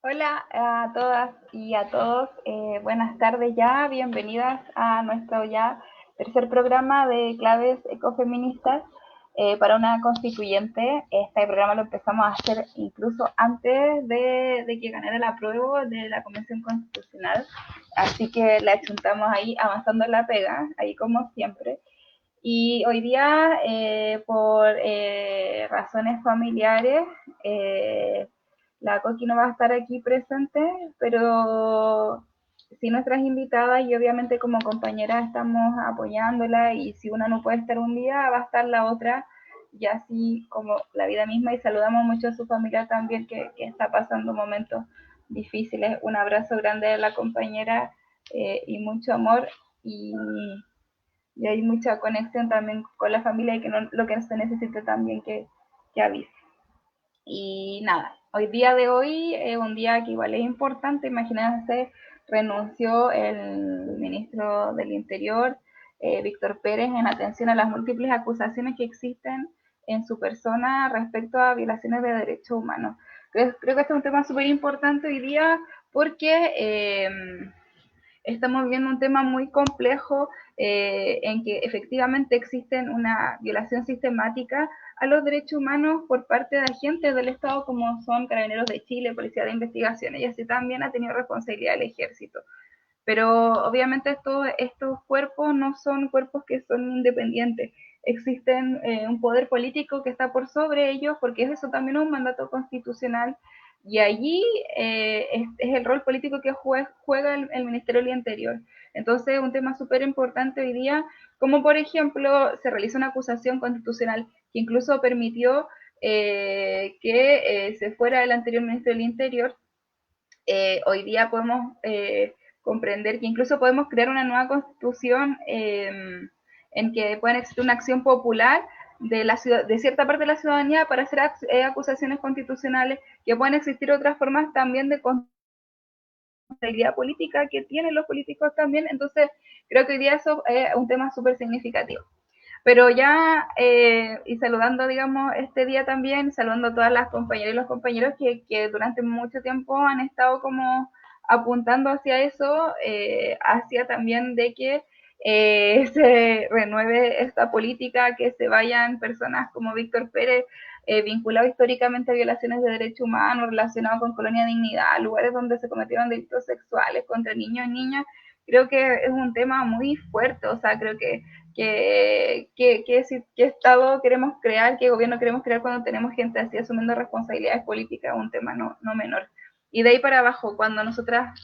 Hola a todas y a todos, buenas tardes ya, bienvenidas a nuestro ya tercer programa de claves ecofeministas para una constituyente. Este programa lo empezamos a hacer incluso antes de que ganara el apruebo de la Convención Constitucional, así que la chuntamos ahí avanzando en la pega, ahí como siempre. Y hoy día, por razones familiares, la Coqui no va a estar aquí presente, pero sí nuestras invitadas y obviamente como compañeras estamos apoyándola y si una no puede estar un día, va a estar la otra y así como la vida misma y saludamos mucho a su familia también que está pasando momentos difíciles. Un abrazo grande a la compañera y mucho amor y hay mucha conexión también con la familia y que no, lo que se necesite también que avise. Y nada, hoy día de hoy es un día que igual es importante, imagínense, renunció el ministro del Interior, Víctor Pérez, en atención a las múltiples acusaciones que existen en su persona respecto a violaciones de derechos humanos. Creo que este es un tema súper importante hoy día porque estamos viendo un tema muy complejo en que efectivamente existen una violación sistemática a los derechos humanos por parte de agentes del Estado como son Carabineros de Chile, Policía de Investigaciones, y así también ha tenido responsabilidad el Ejército. Pero obviamente estos cuerpos no son cuerpos que son independientes. Existen un poder político que está por sobre ellos, porque eso también es un mandato constitucional, y allí es el rol político que juega el Ministerio del Interior. Entonces, un tema súper importante hoy día, como por ejemplo, se realiza una acusación constitucional que incluso permitió que se fuera el anterior ministro del Interior. Hoy día podemos comprender que incluso podemos crear una nueva constitución en que pueda existir una acción popular de cierta parte de la ciudadanía para hacer acusaciones constitucionales, que puedan existir otras formas también de responsabilidad política que tienen los políticos también. Entonces, creo que hoy día eso es un tema súper significativo. Pero ya, y saludando, digamos, este día también, saludando a todas las compañeras y los compañeros que durante mucho tiempo han estado como apuntando hacia eso, hacia también de que se renueve esta política, que se vayan personas como Víctor Pérez, vinculado históricamente a violaciones de derechos humanos, relacionados con Colonia Dignidad, lugares donde se cometieron delitos sexuales contra niños y niñas. Creo que es un tema muy fuerte, o sea, creo que qué Estado queremos crear, qué gobierno queremos crear cuando tenemos gente así asumiendo responsabilidades políticas, un tema no menor. Y de ahí para abajo, cuando nosotras,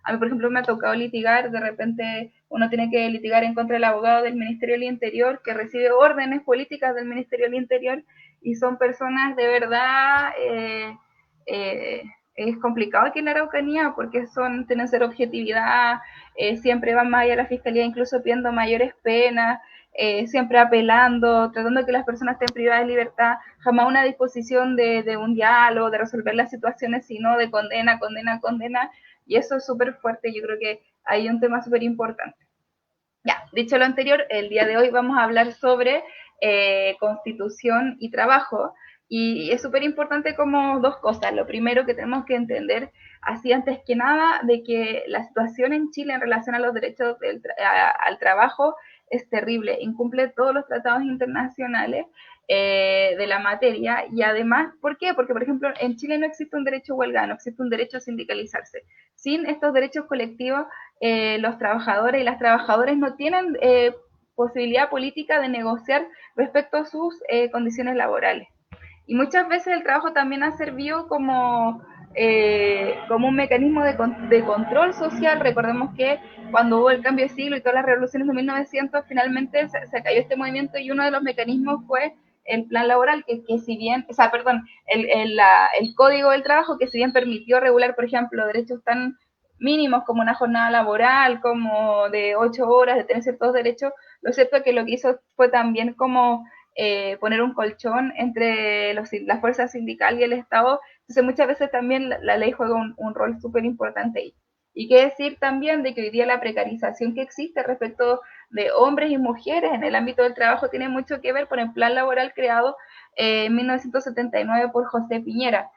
a mí por ejemplo me ha tocado litigar, de repente uno tiene que litigar en contra del abogado del Ministerio del Interior que recibe órdenes políticas del Ministerio del Interior y son personas de verdad, eh, es complicado aquí en la Araucanía porque tienen ser objetividad, siempre van más allá a la fiscalía, incluso pidiendo mayores penas, siempre apelando, tratando de que las personas estén privadas de libertad, jamás una disposición de un diálogo, de resolver las situaciones, sino de condena, condena, condena, y eso es súper fuerte. Yo creo que hay un tema súper importante. Ya, dicho lo anterior, el día de hoy vamos a hablar sobre constitución y trabajo. Y es súper importante como dos cosas. Lo primero que tenemos que entender, así antes que nada, de que la situación en Chile en relación a los derechos al trabajo es terrible, incumple todos los tratados internacionales de la materia y además, ¿por qué? Porque, por ejemplo, en Chile no existe un derecho a huelga, no existe un derecho a sindicalizarse. Sin estos derechos colectivos, los trabajadores y las trabajadoras no tienen posibilidad política de negociar respecto a sus condiciones laborales. Y muchas veces el trabajo también ha servido como un mecanismo de control social. Recordemos que cuando hubo el cambio de siglo y todas las revoluciones de 1900, finalmente se cayó este movimiento y uno de los mecanismos fue el plan laboral, que si bien, o sea, perdón, el código del trabajo, que si bien permitió regular, por ejemplo, derechos tan mínimos como una jornada laboral, como de 8 horas, de tener ciertos derechos, lo cierto es que lo que hizo fue también como poner un colchón entre la fuerza sindical y el Estado. Entonces muchas veces también la ley juega un rol súper importante ahí. Y qué decir también de que hoy día la precarización que existe respecto de hombres y mujeres en el ámbito del trabajo tiene mucho que ver con el plan laboral creado en 1979 por José Piñera.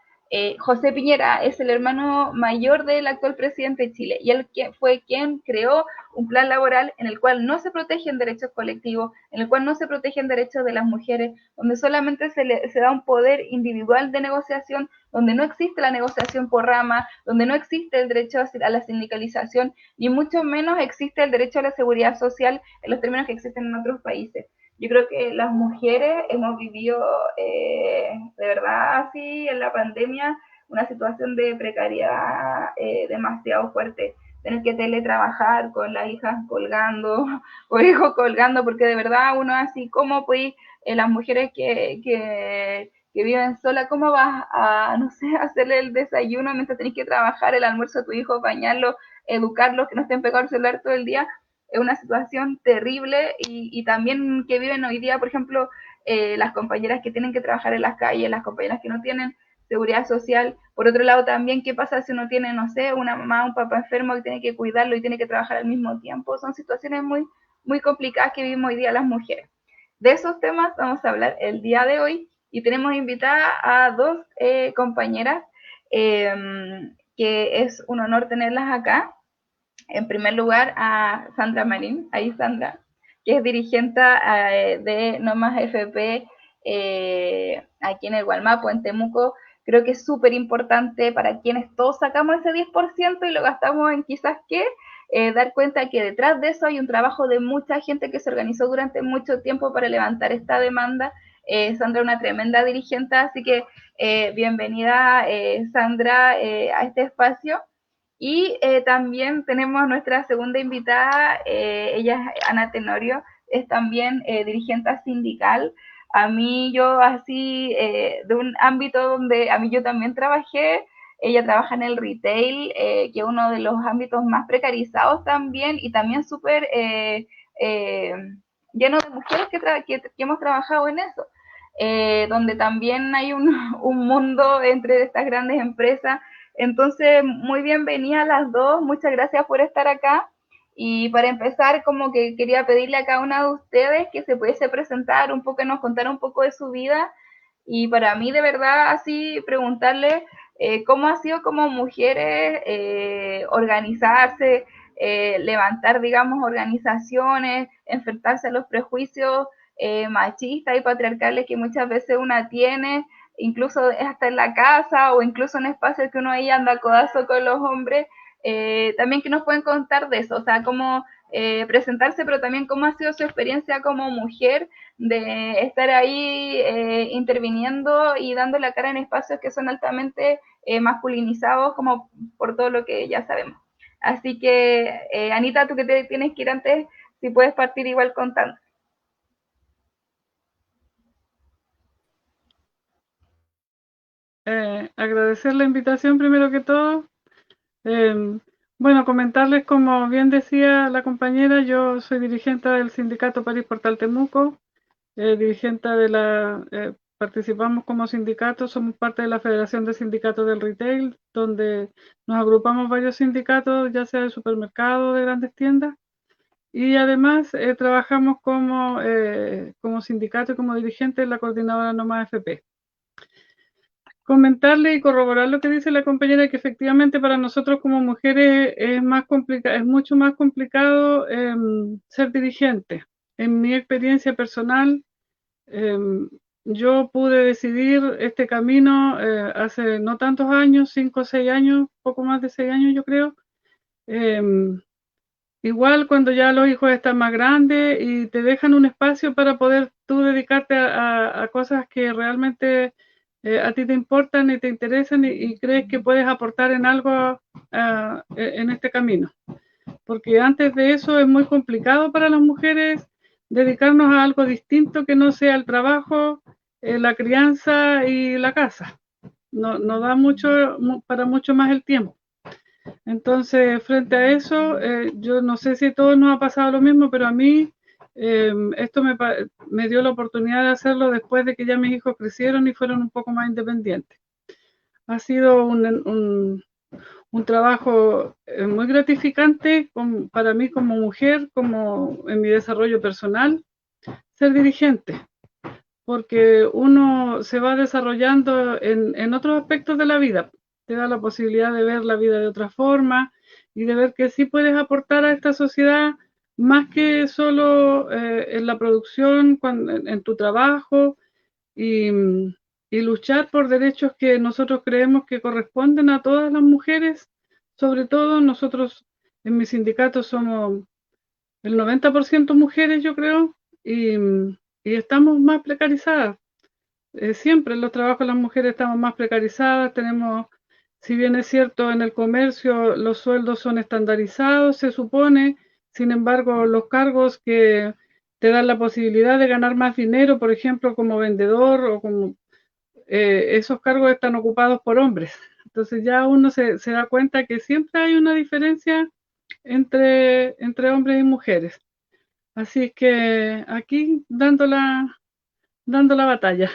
José Piñera es el hermano mayor del actual presidente de Chile y él fue quien creó un plan laboral en el cual no se protegen derechos colectivos, en el cual no se protegen derechos de las mujeres, donde solamente se da un poder individual de negociación, donde no existe la negociación por rama, donde no existe el derecho a la sindicalización, ni mucho menos existe el derecho a la seguridad social en los términos que existen en otros países. Yo creo que las mujeres hemos vivido de verdad así en la pandemia una situación de precariedad demasiado fuerte. Tener que teletrabajar con las hijas colgando o hijos colgando, porque de verdad uno así, ¿cómo pues las mujeres que viven sola, cómo vas a, no sé, hacerle el desayuno mientras tenés que trabajar, el almuerzo a tu hijo, bañarlo, educarlo, que no estén pegados al celular todo el día? Es una situación terrible y también que viven hoy día, por ejemplo, las compañeras que tienen que trabajar en las calles, las compañeras que no tienen seguridad social. Por otro lado, también, ¿qué pasa si uno tiene, no sé, una mamá, un papá enfermo y tiene que cuidarlo y tiene que trabajar al mismo tiempo? Son situaciones muy, muy complicadas que vivimos hoy día las mujeres. De esos temas vamos a hablar el día de hoy y tenemos invitada a dos compañeras que es un honor tenerlas acá. En primer lugar, a Sandra Marín, ahí Sandra, que es dirigente de No Más FP aquí en el Gualmapo, en Temuco. Creo que es súper importante para quienes todos sacamos ese 10% y lo gastamos en quizás qué, dar cuenta que detrás de eso hay un trabajo de mucha gente que se organizó durante mucho tiempo para levantar esta demanda. Sandra es una tremenda dirigente, así que bienvenida Sandra a este espacio. Y también tenemos nuestra segunda invitada, ella es Ana Tenorio, es también dirigente sindical. A mí yo así, de un ámbito donde a mí yo también trabajé, ella trabaja en el retail, que es uno de los ámbitos más precarizados también y también súper eh, lleno de mujeres que hemos trabajado en eso. Donde también hay un mundo entre estas grandes empresas. Entonces, muy bienvenidas las dos, muchas gracias por estar acá. Y para empezar, como que quería pedirle a cada una de ustedes que se pudiese presentar un poco, nos contara un poco de su vida. Y para mí, de verdad, así preguntarle cómo ha sido como mujeres organizarse, levantar, digamos, organizaciones, enfrentarse a los prejuicios machistas y patriarcales que muchas veces una tiene, incluso hasta en la casa o incluso en espacios que uno ahí anda a codazo con los hombres, también que nos pueden contar de eso, o sea, cómo presentarse, pero también cómo ha sido su experiencia como mujer de estar ahí interviniendo y dando la cara en espacios que son altamente masculinizados, como por todo lo que ya sabemos. Así que, Anita, tú que te tienes que ir antes, si puedes partir igual contando. Agradecer la invitación primero que todo. Eh, bueno, comentarles, como bien decía la compañera, yo soy dirigente del sindicato París Portal Temuco, dirigente participamos como sindicato, somos parte de la Federación de Sindicatos del Retail, donde nos agrupamos varios sindicatos, ya sea de supermercados, de grandes tiendas, y además trabajamos como sindicato y como dirigente en la coordinadora Noma FP. Comentarle y corroborar lo que dice la compañera, que efectivamente para nosotros como mujeres es más complicado, es mucho más complicado ser dirigente. En mi experiencia personal, eh, yo pude decidir este camino hace no tantos años, 5 o 6 años, poco más de 6 años yo creo. Eh, Igual cuando ya los hijos están más grandes y te dejan un espacio para poder tú dedicarte a cosas que realmente a ti te importan y te interesan y crees que puedes aportar en algo en este camino. Porque antes de eso es muy complicado para las mujeres dedicarnos a algo distinto que no sea el trabajo, la crianza y la casa. No da mucho para mucho más el tiempo. Entonces, frente a eso, yo no sé si a todos nos ha pasado lo mismo, pero a mí esto me dio la oportunidad de hacerlo después de que ya mis hijos crecieron y fueron un poco más independientes. Ha sido un trabajo muy gratificante para mí como mujer, como en mi desarrollo personal, ser dirigente, porque uno se va desarrollando en otros aspectos de la vida. Te da la posibilidad de ver la vida de otra forma y de ver que sí puedes aportar a esta sociedad más que solo en la producción, en tu trabajo y, y luchar por derechos que nosotros creemos que corresponden a todas las mujeres. Sobre todo nosotros en mi sindicato somos el 90% mujeres, yo creo, y estamos más precarizadas. Siempre en los trabajos las mujeres estamos más precarizadas, tenemos, si bien es cierto, en el comercio los sueldos son estandarizados, se supone, sin embargo, los cargos que te dan la posibilidad de ganar más dinero, por ejemplo, como vendedor o como esos cargos están ocupados por hombres. Entonces ya uno se da cuenta que siempre hay una diferencia entre hombres y mujeres. Así que aquí dando la batalla.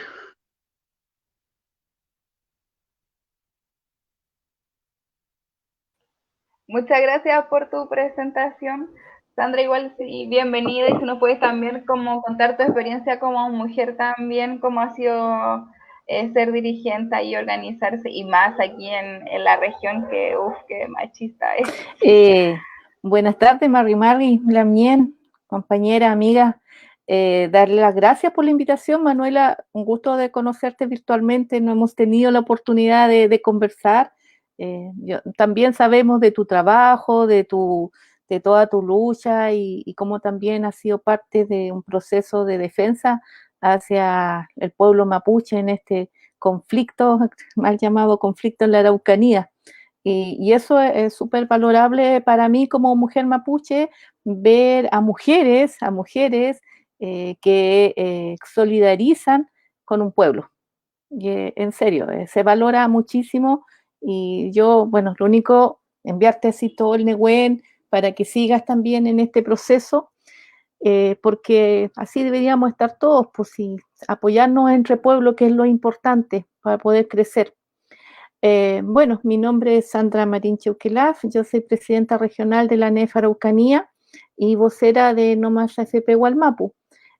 Muchas gracias por tu presentación. Sandra, igual sí, bienvenida y si nos puedes también como contar tu experiencia como mujer también, cómo ha sido ser dirigente y organizarse y más aquí en la región que, uff, qué machista es. Eh, Buenas tardes, Mari Lamien, compañera, amiga. Darle las gracias por la invitación, Manuela. Un gusto de conocerte virtualmente. No hemos tenido la oportunidad de conversar. También sabemos de tu trabajo, de toda tu lucha y cómo también has sido parte de un proceso de defensa hacia el pueblo mapuche en este conflicto, mal llamado conflicto en la Araucanía. Y eso es súper valorable para mí como mujer mapuche, ver a mujeres que solidarizan con un pueblo. Y, en serio, se valora muchísimo y yo, bueno, lo único, enviarte así todo el Nehuen para que sigas también en este proceso, porque así deberíamos estar todos, pues sí, apoyarnos entre pueblos, que es lo importante para poder crecer. Bueno, mi nombre es Sandra Marín Cheuquelaf, yo soy presidenta regional de la ANEF Araucanía y vocera de No Más AFP Gualmapu.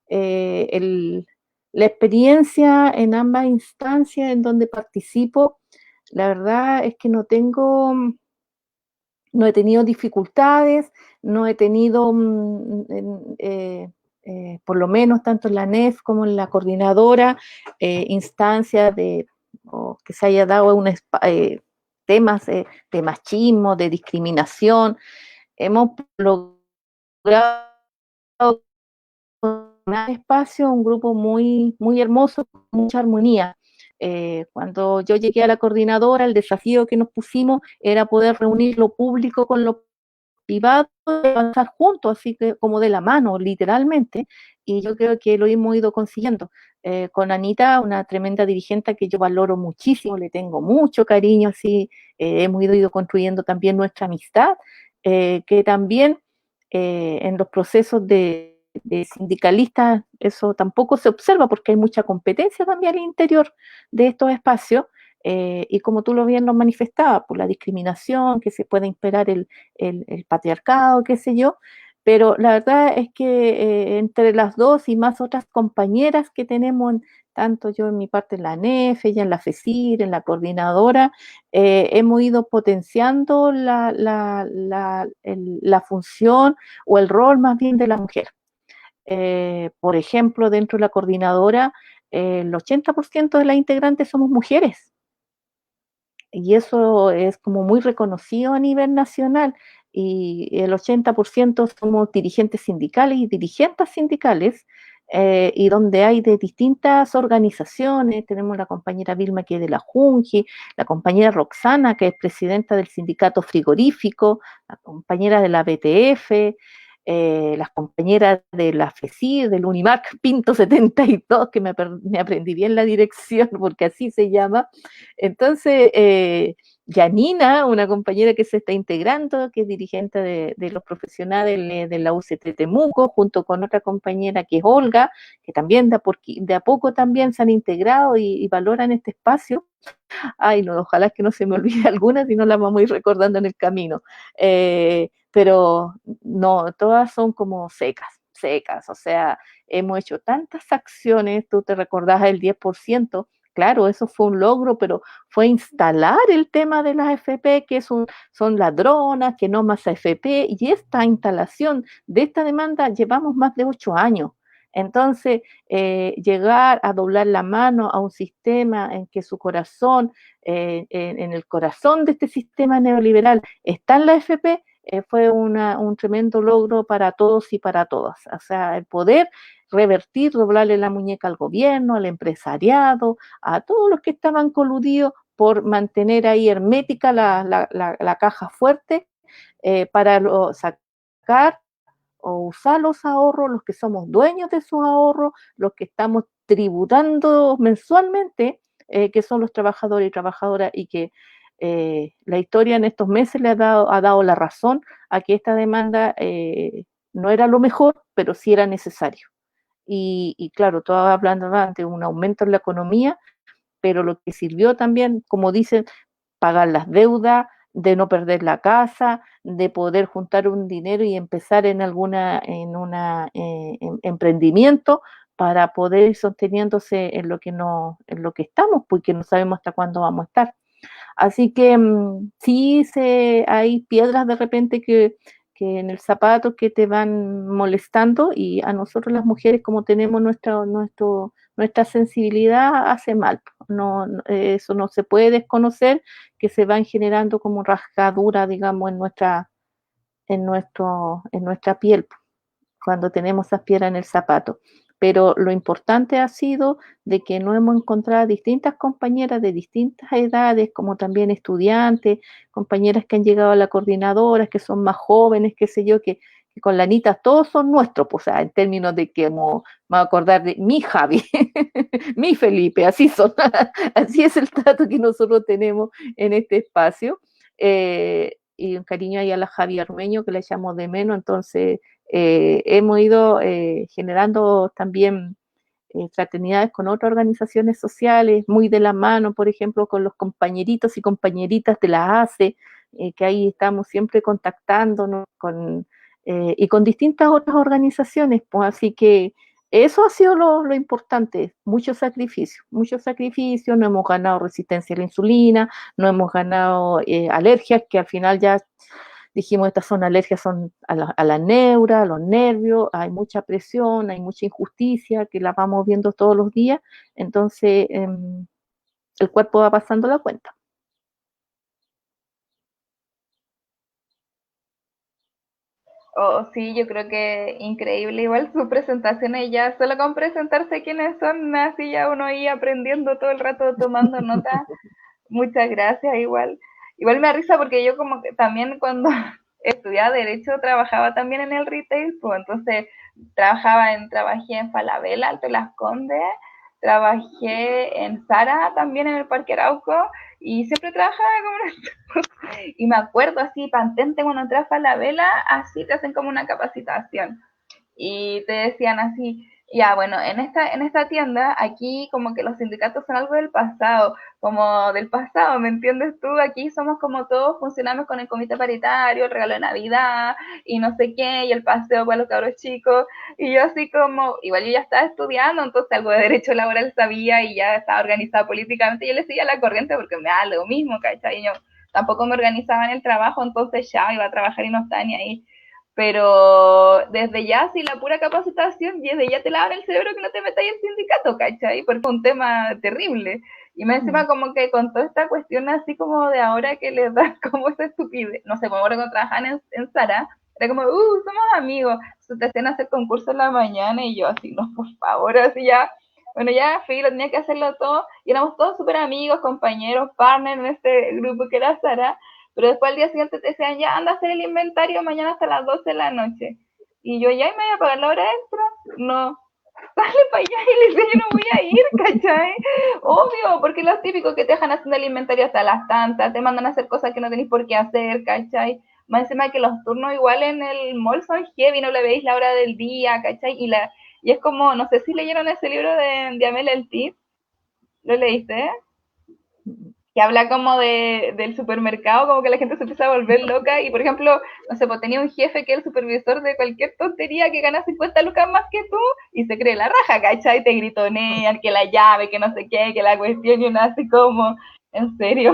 La experiencia en ambas instancias en donde participo, la verdad es que no he tenido dificultades, no he tenido, por lo menos tanto en la ANEF como en la coordinadora, instancias o que se haya dado temas de machismo, de discriminación. Hemos logrado un espacio, un grupo muy, muy hermoso, con mucha armonía. Cuando yo llegué a la coordinadora, el desafío que nos pusimos era poder reunir lo público con lo privado y avanzar juntos, así que como de la mano, literalmente, y yo creo que lo hemos ido consiguiendo. Con Anita, una tremenda dirigente que yo valoro muchísimo, le tengo mucho cariño, así hemos ido construyendo también nuestra amistad, que también en los procesos de sindicalistas eso tampoco se observa porque hay mucha competencia también al interior de estos espacios. Y como tú lo bien lo manifestabas, por la discriminación, que se puede imperar el patriarcado, qué sé yo, pero la verdad es que entre las dos y más otras compañeras que tenemos, tanto yo en mi parte en la ANEF, ella en la FECIR, en la coordinadora, hemos ido potenciando la función o el rol más bien de la mujer. Por ejemplo, dentro de la coordinadora, el 80% de las integrantes somos mujeres y eso es como muy reconocido a nivel nacional y el 80% somos dirigentes sindicales y dirigentes sindicales y donde hay de distintas organizaciones, tenemos la compañera Vilma que es de la Junji, la compañera Roxana que es presidenta del sindicato frigorífico, la compañera de la BTF, las compañeras de la FECIR, del Unimac Pinto 72, que me aprendí bien la dirección porque así se llama. Entonces, Janina, una compañera que se está integrando, que es dirigente de los profesionales de la UCT Temuco, junto con otra compañera que es Olga, que también de a poco también se han integrado y valoran este espacio. Ay, no, ojalá que no se me olvide alguna, si no las vamos a ir recordando en el camino. Pero no, todas son como secas, secas, o sea, hemos hecho tantas acciones, tú te recordás el 10%, claro, eso fue un logro, pero fue instalar el tema de las AFP, que son ladronas, que no más AFP, y esta instalación de esta demanda llevamos más de 8 años. Entonces, llegar a doblar la mano a un sistema en que su corazón, en el corazón de este sistema neoliberal está en la AFP, fue un tremendo logro para todos y para todas. O sea, el poder revertir, doblarle la muñeca al gobierno, al empresariado, a todos los que estaban coludidos por mantener ahí hermética la caja fuerte para sacar o usar los ahorros, los que somos dueños de esos ahorros, los que estamos tributando mensualmente, que son los trabajadores y trabajadoras, y que la historia en estos meses le ha dado la razón a que esta demanda no era lo mejor, pero sí era necesario. Y claro, todo hablando de un aumento en la economía, pero lo que sirvió también, como dicen, pagar las deudas, de no perder la casa, de poder juntar un dinero y empezar en emprendimiento para poder ir sosteniéndose en lo que estamos, porque no sabemos hasta cuándo vamos a estar. Así que sí hay piedras de repente que en el zapato que te van molestando, y a nosotros las mujeres, como tenemos nuestra sensibilidad, hace mal. Eso no se puede desconocer, que se van generando como rasgaduras, digamos, en nuestra piel cuando tenemos esas piedras en el zapato. Pero lo importante ha sido de que nos hemos encontrado distintas compañeras de distintas edades, como también estudiantes, compañeras que han llegado a la coordinadora, que son más jóvenes, qué sé yo, que con la Anita todos son nuestros, pues, o sea, en términos de que me voy a acordar de mi Javi, mi Felipe, así son, así es el trato que nosotros tenemos en este espacio. Y un cariño ahí a la Javi Armeño, que la echamos de menos. Entonces hemos ido generando también fraternidades con otras organizaciones sociales, muy de la mano, por ejemplo, con los compañeritos y compañeritas de la ACE, que ahí estamos siempre contactándonos y con distintas otras organizaciones. Pues así que eso ha sido lo importante, muchos sacrificios, no hemos ganado resistencia a la insulina, no hemos ganado alergias, que al final ya dijimos, estas son alergias, son a la neura, a los nervios, hay mucha presión, hay mucha injusticia, que la vamos viendo todos los días, entonces el cuerpo va pasando la cuenta. Oh, sí, yo creo que increíble. Igual sus presentaciones ya, solo con presentarse quiénes son, así ya uno iba aprendiendo todo el rato, tomando nota. Muchas gracias, igual. Igual me da risa porque yo como que también cuando estudiaba Derecho trabajaba también en el retail, pues entonces trabajé en Falabella, Alto Las Condes, trabajé en Zara también en el Parque Arauco y siempre trabajaba como esto. Y me acuerdo así, patente, cuando entré a Falabella, así te hacen como una capacitación y te decían así, ya, bueno, en esta tienda, aquí como que los sindicatos son algo del pasado, como del pasado, ¿me entiendes tú? Aquí somos como todos, funcionamos con el comité paritario, el regalo de Navidad, y no sé qué, y el paseo para los cabros chicos, y yo así como, igual yo ya estaba estudiando, entonces algo de derecho laboral sabía, y ya estaba organizada políticamente, y yo le seguía la corriente porque me da lo mismo, ¿cachai? Y yo tampoco me organizaba en el trabajo, entonces ya iba a trabajar y no estaba ni ahí. Pero desde ya, si la pura capacitación, desde ya te lavan el cerebro que no te metáis en sindicato, ¿cachai? Porque es un tema terrible. Y más encima como que con toda esta cuestión así como de ahora que les da como esa estupidez, no sé, como ahora cuando trabajan en Zara, era como, somos amigos, se te hacían hacer concursos en la mañana y yo así, no, por favor, así ya, bueno, ya fui, lo tenía que hacerlo todo, y éramos todos súper amigos, compañeros, partners en este grupo que era Zara, pero después al día siguiente te decían, ya anda a hacer el inventario mañana hasta las 12 de la noche. Y yo, ya, ¿y me voy a pagar la hora extra? No. Dale para allá y le decía, yo no voy a ir, ¿cachai? Obvio, porque los típicos que te dejan haciendo el inventario hasta las tantas, te mandan a hacer cosas que no tenéis por qué hacer, ¿cachai? Más encima que los turnos igual en el mall son heavy, no le veis la hora del día, ¿cachai? Y es como, no sé si leyeron ese libro de Amel El Tip, ¿lo leíste? que habla como del supermercado, como que la gente se empieza a volver loca y, por ejemplo, no sé, pues tenía un jefe que es el supervisor de cualquier tontería que gana 50 lucas más que tú y se cree la raja, ¿cachai? Te gritonean, que la llave, que no sé qué, que la cuestión y uno así como, en serio.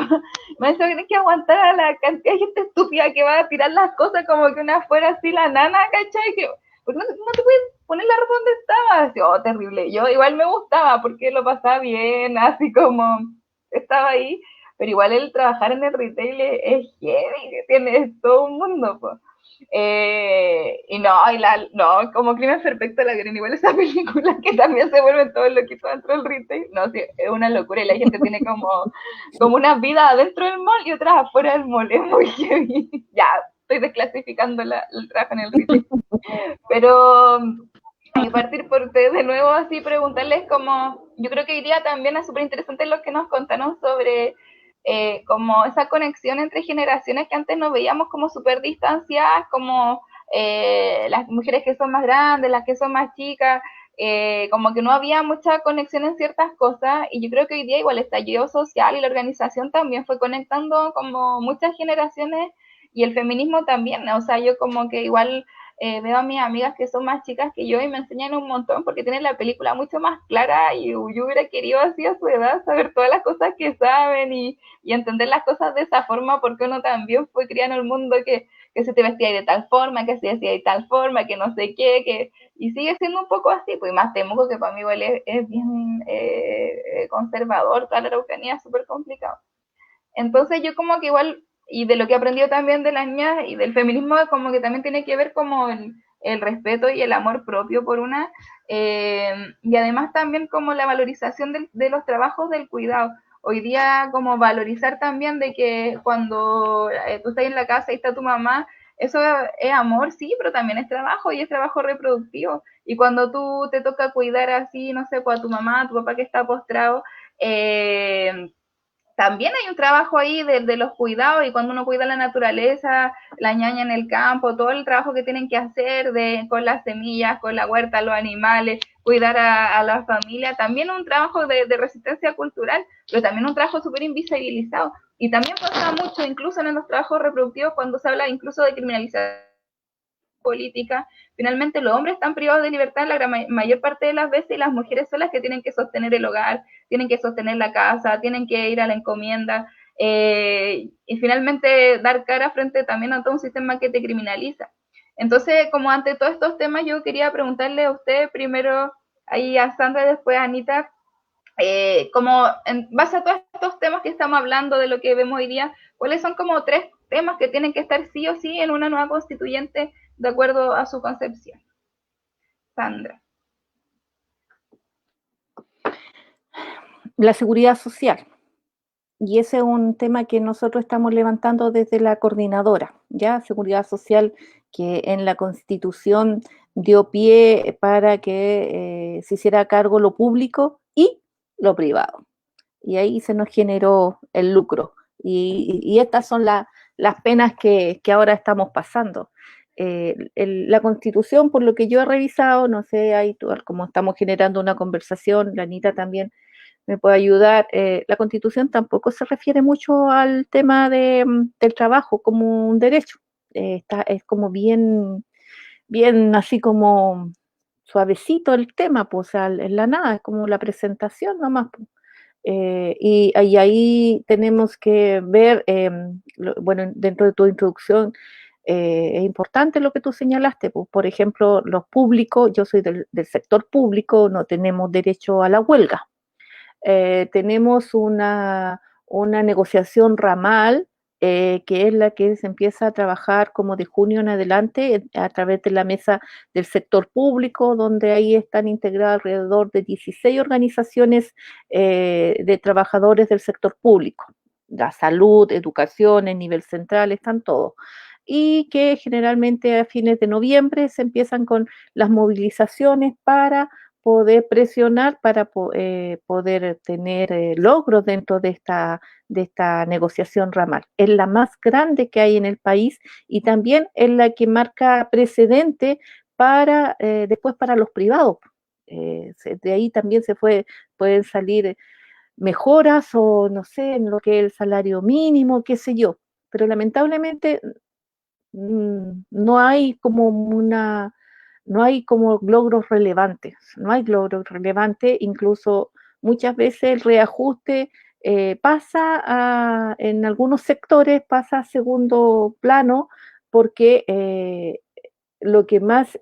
Me dice que tienes que aguantar a la cantidad de gente estúpida que va a tirar las cosas como que una fuera así la nana, ¿cachai? Que, porque no te puedes poner la ropa donde estaba, así, oh, terrible. Yo igual me gustaba porque lo pasaba bien, así como estaba ahí, pero igual el trabajar en el retail es heavy, que tienes todo un mundo, pues. Y no, no, como Crimen Perfecto la vieron igual esa película que también se vuelven todos loquitos dentro del retail. No, sí, es una locura y la gente tiene como una vida adentro del mall y otras afuera del mall. Es muy heavy. Ya, estoy desclasificando el trabajo en el retail. Pero y partir por ustedes de nuevo, así preguntarles como, yo creo que hoy día también es súper interesante lo que nos contaron sobre como esa conexión entre generaciones que antes nos veíamos como súper distanciadas, como las mujeres que son más grandes, las que son más chicas, como que no había mucha conexión en ciertas cosas y yo creo que hoy día igual el estallido social y la organización también fue conectando como muchas generaciones y el feminismo también, o sea, yo como que igual veo a mis amigas que son más chicas que yo y me enseñan un montón porque tienen la película mucho más clara y yo hubiera querido así a su edad saber todas las cosas que saben y entender las cosas de esa forma porque uno también fue criado en el mundo que se te vestía de tal forma, que se hacía de tal forma, que no sé qué, y sigue siendo un poco así, pues más Temuco que para mí igual es bien conservador, toda la Araucanía es súper complicado. Entonces yo como que igual, y de lo que he aprendido también de las niñas y del feminismo, como que también tiene que ver como el respeto y el amor propio por una, y además también como la valorización de los trabajos del cuidado. Hoy día como valorizar también de que cuando tú estás en la casa y está tu mamá, eso es amor, sí, pero también es trabajo y es trabajo reproductivo. Y cuando tú te toca cuidar así, no sé, pues a tu mamá, a tu papá que está postrado, también hay un trabajo ahí de los cuidados y cuando uno cuida la naturaleza, la ñaña en el campo, todo el trabajo que tienen que hacer con las semillas, con la huerta, los animales, cuidar a la familia, también un trabajo de resistencia cultural, pero también un trabajo súper invisibilizado. Y también pasa mucho, incluso en los trabajos reproductivos, cuando se habla incluso de criminalización política, finalmente los hombres están privados de libertad la mayor parte de las veces y las mujeres son las que tienen que sostener el hogar, tienen que sostener la casa, tienen que ir a la encomienda y finalmente dar cara frente también a todo un sistema que te criminaliza. Entonces, como ante todos estos temas, yo quería preguntarle a usted primero, ahí a Sandra y después a Anita, como en base a todos estos temas que estamos hablando de lo que vemos hoy día, ¿cuáles son como 3 temas que tienen que estar sí o sí en una nueva constituyente de acuerdo a su concepción? Sandra. La seguridad social. Y ese es un tema que nosotros estamos levantando desde la coordinadora, ¿ya? Seguridad social que en la Constitución dio pie para que se hiciera cargo lo público y lo privado. Y ahí se nos generó el lucro. Y estas son las penas que ahora estamos pasando. La Constitución, por lo que yo he revisado, no sé, ahí como estamos generando una conversación, la Anita también me puede ayudar. La Constitución tampoco se refiere mucho al tema del trabajo como un derecho. Es como bien, bien así como suavecito el tema, pues, o sea, en la nada, es como la presentación nomás. Pues. Y ahí tenemos que ver, bueno, dentro de tu introducción, es importante lo que tú señalaste, pues, por ejemplo, los públicos, yo soy del sector público, no tenemos derecho a la huelga. Tenemos una negociación ramal, que es la que se empieza a trabajar como de junio en adelante a través de la mesa del sector público, donde ahí están integradas alrededor de 16 organizaciones de trabajadores del sector público. La salud, educación, en nivel central, están todos. Y que generalmente a fines de noviembre se empiezan con las movilizaciones para poder presionar para poder tener logros dentro de esta negociación ramal. Es la más grande que hay en el país y también es la que marca precedente para después para los privados. De ahí también pueden salir mejoras o no sé, en lo que es el salario mínimo, qué sé yo, pero lamentablemente no hay como no hay como logros relevantes, no hay logros relevantes, incluso muchas veces el reajuste en algunos sectores pasa a segundo plano porque lo que más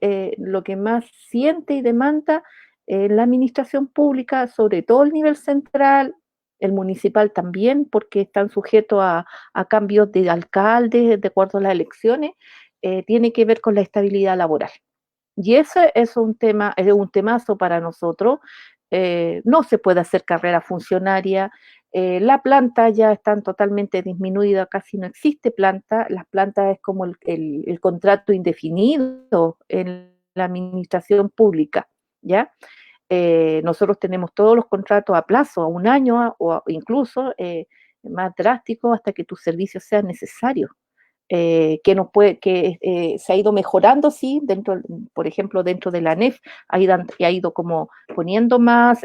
siente y demanda la administración pública, sobre todo el nivel central, el municipal también, porque están sujetos a cambios de alcaldes de acuerdo a las elecciones, tiene que ver con la estabilidad laboral. Y ese es un temazo para nosotros. No se puede hacer carrera funcionaria. La planta ya están totalmente disminuida, casi no existe planta. Las plantas es como el contrato indefinido en la administración pública, ¿ya? Nosotros tenemos todos los contratos a plazo, a un año o incluso más drástico hasta que tus servicios sean necesarios. Que se ha ido mejorando, sí, por ejemplo, dentro de la ANEF ha ido como poniendo más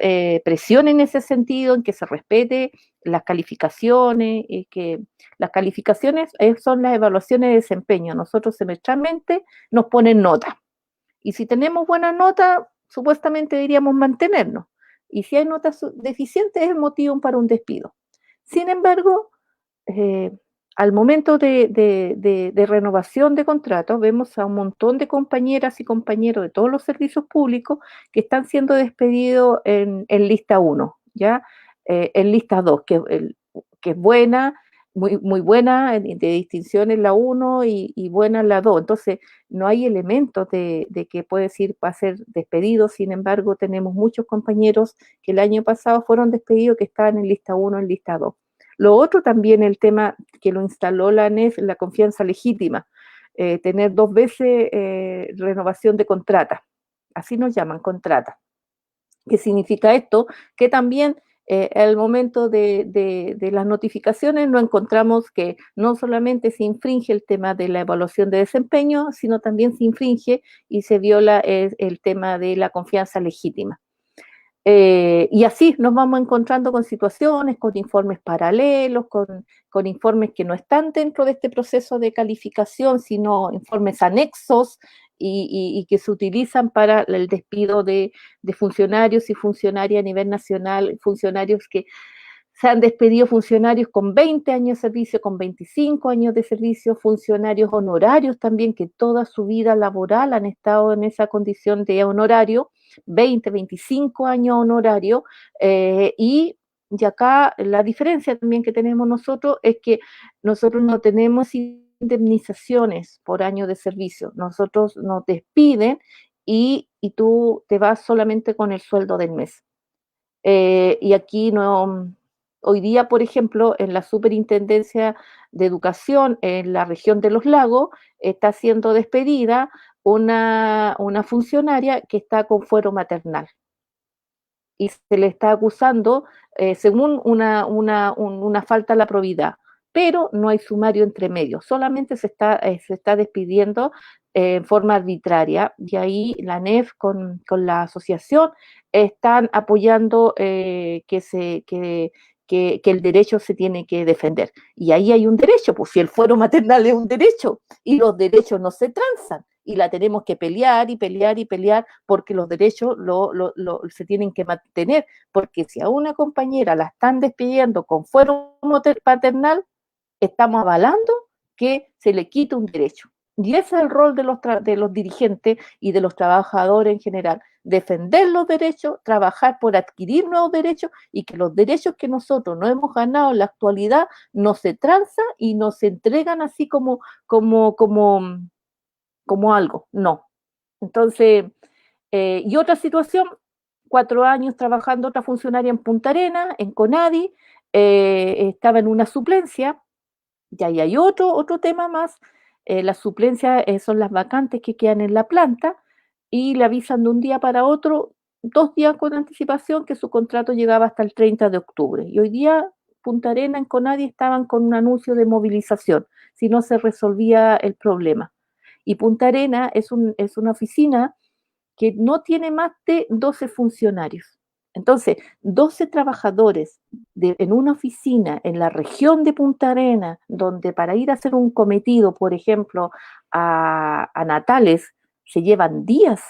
presión en ese sentido, en que se respete las calificaciones, y que las calificaciones son las evaluaciones de desempeño. Nosotros semestralmente nos ponen nota. Y si tenemos buena nota, supuestamente deberíamos mantenernos. Y si hay notas deficientes, es el motivo para un despido. Sin embargo, eh, al momento de renovación de contratos, vemos a un montón de compañeras y compañeros de todos los servicios públicos que están siendo despedidos en lista 1, ¿ya? En lista 2, que es buena, muy buena, de distinción en la 1 y buena en la 2. Entonces, no hay elementos de que puede decir va a ser despedido. Sin embargo, tenemos muchos compañeros que el año pasado fueron despedidos que estaban en lista 1, en lista 2. Lo otro también, el tema que lo instaló la ANEF, la confianza legítima, tener 2 veces renovación de contrata, así nos llaman, contrata. ¿Qué significa esto? Que también al momento de las notificaciones no encontramos que no solamente se infringe el tema de la evaluación de desempeño, sino también se infringe y se viola el tema de la confianza legítima. Y así nos vamos encontrando con situaciones, con informes paralelos, con informes que no están dentro de este proceso de calificación, sino informes anexos y que se utilizan para el despido de funcionarios y funcionarias a nivel nacional, funcionarios que se han despedido, funcionarios con 20 años de servicio, con 25 años de servicio, funcionarios honorarios también, que toda su vida laboral han estado en esa condición de honorario, 20, 25 años honorario, y acá la diferencia también que tenemos nosotros es que nosotros no tenemos indemnizaciones por año de servicio, nosotros nos despiden y tú te vas solamente con el sueldo del mes. Y aquí no, hoy día, por ejemplo, en la Superintendencia de Educación en la región de Los Lagos, está siendo despedida una funcionaria que está con fuero maternal. Y se le está acusando según una falta a la probidad, pero no hay sumario entre medio, solamente se está despidiendo en forma arbitraria, y ahí la ANEF con la asociación están apoyando que el derecho se tiene que defender. Y ahí hay un derecho, pues si el fuero maternal es un derecho, y los derechos no se transan, y la tenemos que pelear y pelear y pelear porque los derechos se tienen que mantener, porque si a una compañera la están despidiendo con fuero paternal, estamos avalando que se le quite un derecho. Y ese es el rol de los dirigentes y de los trabajadores en general, defender los derechos, trabajar por adquirir nuevos derechos y que los derechos que nosotros no hemos ganado en la actualidad no se transan y no se entregan así como algo, no. Entonces, y otra situación, 4 años trabajando otra funcionaria en Punta Arenas, en Conadi, estaba en una suplencia, y ahí hay otro tema más, las suplencias son las vacantes que quedan en la planta, y le avisan de un día para otro, 2 días con anticipación, que su contrato llegaba hasta el 30 de octubre. Y hoy día Punta Arenas en Conadi estaban con un anuncio de movilización, si no se resolvía el problema. Y Punta Arenas es una oficina que no tiene más de 12 funcionarios. Entonces, 12 trabajadores en una oficina en la región de Punta Arenas, donde para ir a hacer un cometido, por ejemplo, a Natales, se llevan días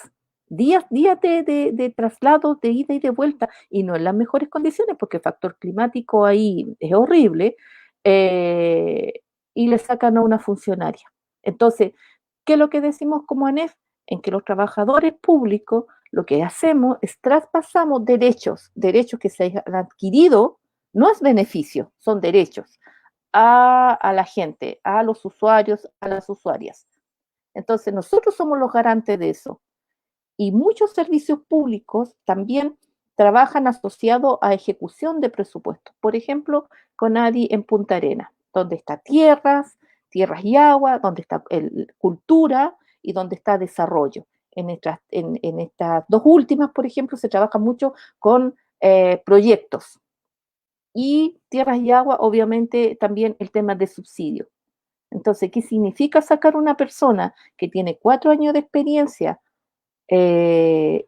de traslado, de ida y de vuelta, y no en las mejores condiciones, porque el factor climático ahí es horrible, y le sacan a una funcionaria. Entonces, ¿qué es lo que decimos como ANEF? En que los trabajadores públicos lo que hacemos es traspasamos derechos que se han adquirido, no es beneficio, son derechos, a la gente, a los usuarios, a las usuarias. Entonces, nosotros somos los garantes de eso. Y muchos servicios públicos también trabajan asociados a ejecución de presupuestos. Por ejemplo, CONADI en Punta Arenas, donde está tierras y agua, donde está cultura y donde está desarrollo. En estas dos últimas, por ejemplo, se trabaja mucho con proyectos. Y tierras y agua, obviamente, también el tema de subsidio. Entonces, ¿qué significa sacar una persona que tiene 4 años de experiencia y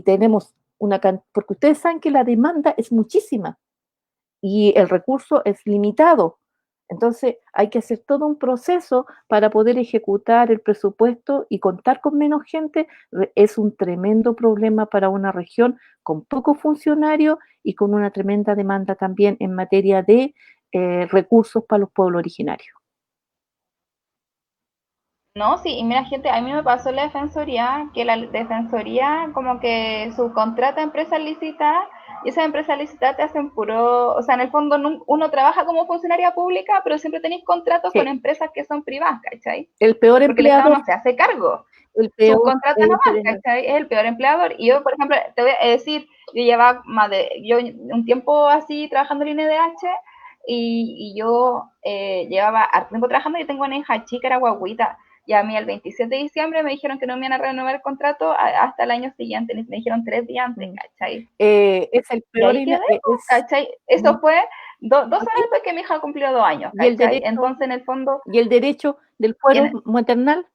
tenemos porque ustedes saben que la demanda es muchísima y el recurso es limitado? Entonces hay que hacer todo un proceso para poder ejecutar el presupuesto, y contar con menos gente es un tremendo problema para una región con pocos funcionarios y con una tremenda demanda también en materia de recursos para los pueblos originarios. No, sí, y mira, gente, a mí me pasó en la defensoría, que la defensoría como que subcontrata empresas licitadas, y esas empresas licitadas te hacen puro, o sea, en el fondo uno trabaja como funcionaria pública, pero siempre tenéis contratos con Sí. empresas que son privadas, ¿cachai? El peor Porque el Estado empleador, no se hace cargo, el peor, subcontrata nomás, ¿cachai? Es el peor empleador. Y yo, por ejemplo, te voy a decir, yo llevaba yo un tiempo así trabajando en INDH, y yo llevaba harto tiempo trabajando, y tengo una hija chica, era guaguita, y a mí el 27 de diciembre me dijeron que no me iban a renovar el contrato hasta el año siguiente, me dijeron 3 días antes, ¿cachai? es el Y peor, ahí quedé, ¿cachai? Eso fue 2 semanas después que mi hija cumplió 2 años, ¿cachai? Entonces, en el fondo... ¿Y el derecho del fuero maternal?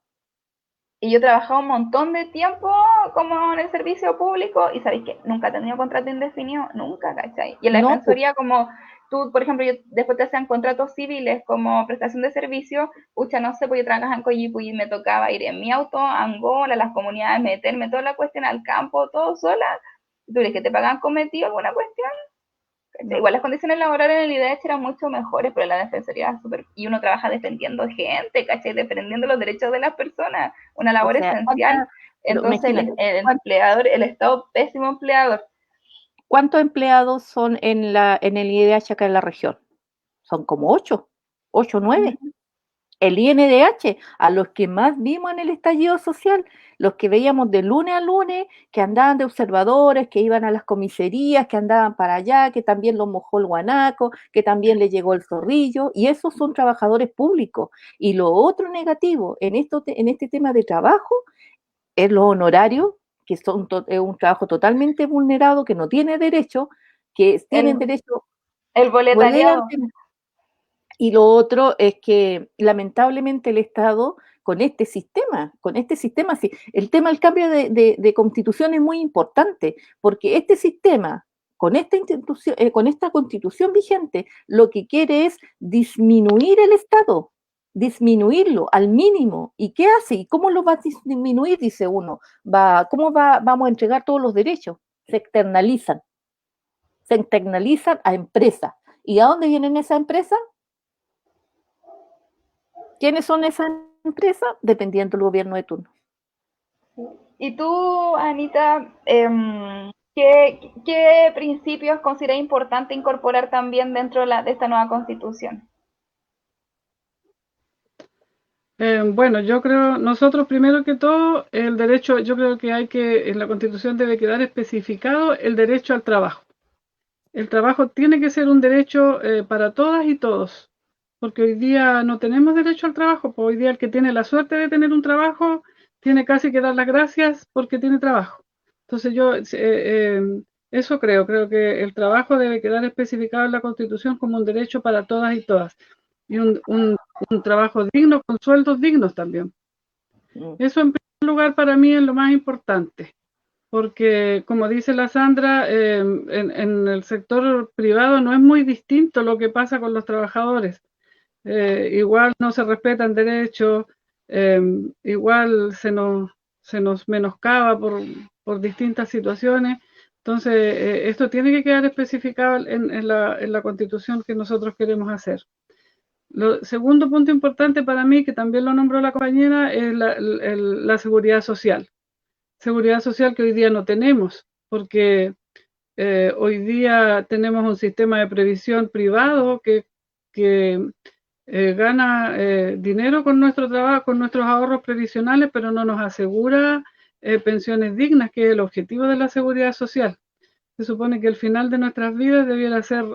Y yo he trabajado un montón de tiempo como en el servicio público, y sabéis que nunca he tenido contrato indefinido, nunca, ¿cachai? Y en la defensoría, como tú, por ejemplo, después te hacían contratos civiles como prestación de servicio, pucha, no sé, pues yo trabajaba en Coyhaique y me tocaba ir en mi auto a Angola, a las comunidades, meterme toda la cuestión al campo, todo sola. ¿Tú crees que te pagan cometido alguna cuestión? No. Igual las condiciones laborales en el IDH eran mucho mejores, pero la defensoría es súper... Y uno trabaja defendiendo gente, ¿cachai? Defendiendo los derechos de las personas, una labor esencial. Entonces el empleador, el Estado, pésimo empleador. ¿Cuántos empleados son en el IDH acá en la región? Son como 8 o 9. El INDH, a los que más vimos en el estallido social, los que veíamos de lunes a lunes, que andaban de observadores, que iban a las comisarías, que andaban para allá, que también los mojó el guanaco, que también le llegó el zorrillo, y esos son trabajadores públicos. Y lo otro negativo en este tema de trabajo es los honorarios, que es un trabajo totalmente vulnerado, que no tiene derecho, que tienen derecho... El boletariado. Y lo otro es que lamentablemente el Estado, con este sistema, sí, el tema del cambio de constitución es muy importante, porque este sistema, con esta constitución vigente, lo que quiere es disminuir el Estado, disminuirlo al mínimo. ¿Y qué hace? ¿Y cómo lo va a disminuir? Dice uno. Vamos a entregar todos los derechos? Se externalizan a empresas. ¿Y a dónde vienen esas empresas? ¿Quiénes son esas empresas? Dependiendo del gobierno de turno. Y tú, Anita, ¿qué principios consideras importante incorporar también dentro de esta nueva constitución? Bueno, yo creo, nosotros primero que todo, el derecho, yo creo que en la Constitución debe quedar especificado el derecho al trabajo. El trabajo tiene que ser un derecho para todas y todos, porque hoy día no tenemos derecho al trabajo, pues hoy día el que tiene la suerte de tener un trabajo tiene casi que dar las gracias porque tiene trabajo. Entonces yo eso creo que el trabajo debe quedar especificado en la Constitución como un derecho para todas y todas, y un trabajo digno con sueldos dignos también. Eso en primer lugar para mí es lo más importante. porque como dice la Sandra, en el sector privado no es muy distinto lo que pasa con los trabajadores. Igual no se respetan derechos, igual se nos menoscaba por distintas situaciones. Entonces, esto tiene que quedar especificado en la Constitución que nosotros queremos hacer. Lo segundo punto importante para mí, que también lo nombró la compañera, es la seguridad social. Seguridad social que hoy día no tenemos, porque hoy día tenemos un sistema de previsión privado que gana dinero con nuestro trabajo, con nuestros ahorros previsionales, pero no nos asegura pensiones dignas, que es el objetivo de la seguridad social. Se supone que el final de nuestras vidas debiera ser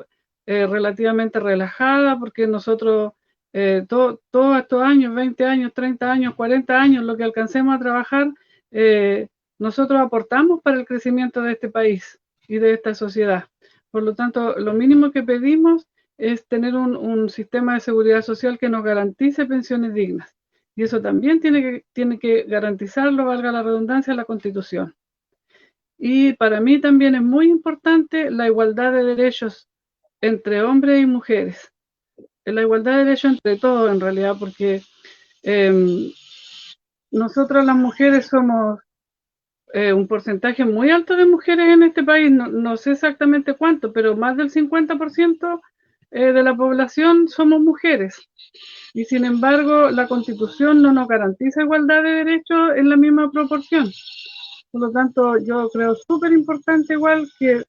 relativamente relajada, porque nosotros todos estos años, 20 años, 30 años, 40 años, lo que alcancemos a trabajar, nosotros aportamos para el crecimiento de este país y de esta sociedad. Por lo tanto, lo mínimo que pedimos es tener un sistema de seguridad social que nos garantice pensiones dignas. Y eso también tiene que garantizarlo, valga la redundancia, la Constitución. Y para mí también es muy importante la igualdad de derechos entre hombres y mujeres. La igualdad de derechos entre todos, en realidad, porque nosotras las mujeres somos un porcentaje muy alto de mujeres en este país, no sé exactamente cuánto, pero más del 50% de la población somos mujeres. Y sin embargo, la Constitución no nos garantiza igualdad de derechos en la misma proporción. Por lo tanto, yo creo súper importante igual que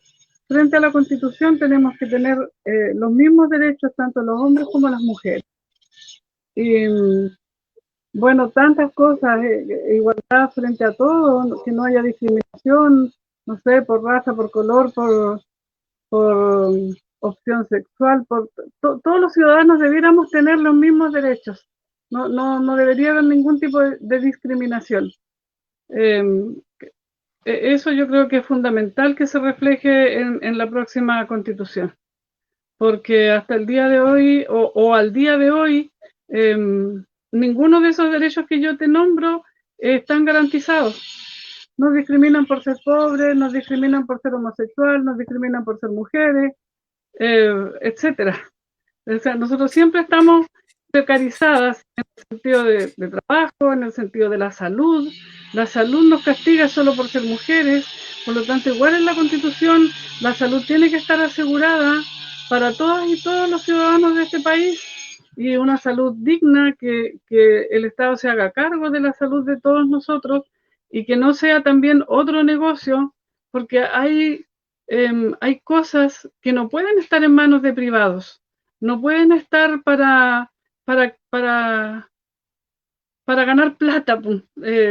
frente a la Constitución tenemos que tener los mismos derechos tanto los hombres como las mujeres. Y bueno, tantas cosas, igualdad frente a todo, que no haya discriminación, no sé, por raza, por color, por opción sexual, todos los ciudadanos debiéramos tener los mismos derechos. No debería haber ningún tipo de discriminación. Eso yo creo que es fundamental que se refleje en la próxima Constitución, porque hasta el día de hoy, o al día de hoy, ninguno de esos derechos que yo te nombro están garantizados. Nos discriminan por ser pobres, nos discriminan por ser homosexual, nos discriminan por ser mujeres, etcétera. O sea, nosotros siempre estamos precarizadas en el sentido de trabajo, en el sentido de la salud. La salud nos castiga solo por ser mujeres, por lo tanto, igual en la Constitución, la salud tiene que estar asegurada para todas y todos los ciudadanos de este país, y una salud digna, que el Estado se haga cargo de la salud de todos nosotros y que no sea también otro negocio, porque hay cosas que no pueden estar en manos de privados, no pueden estar para ganar plata.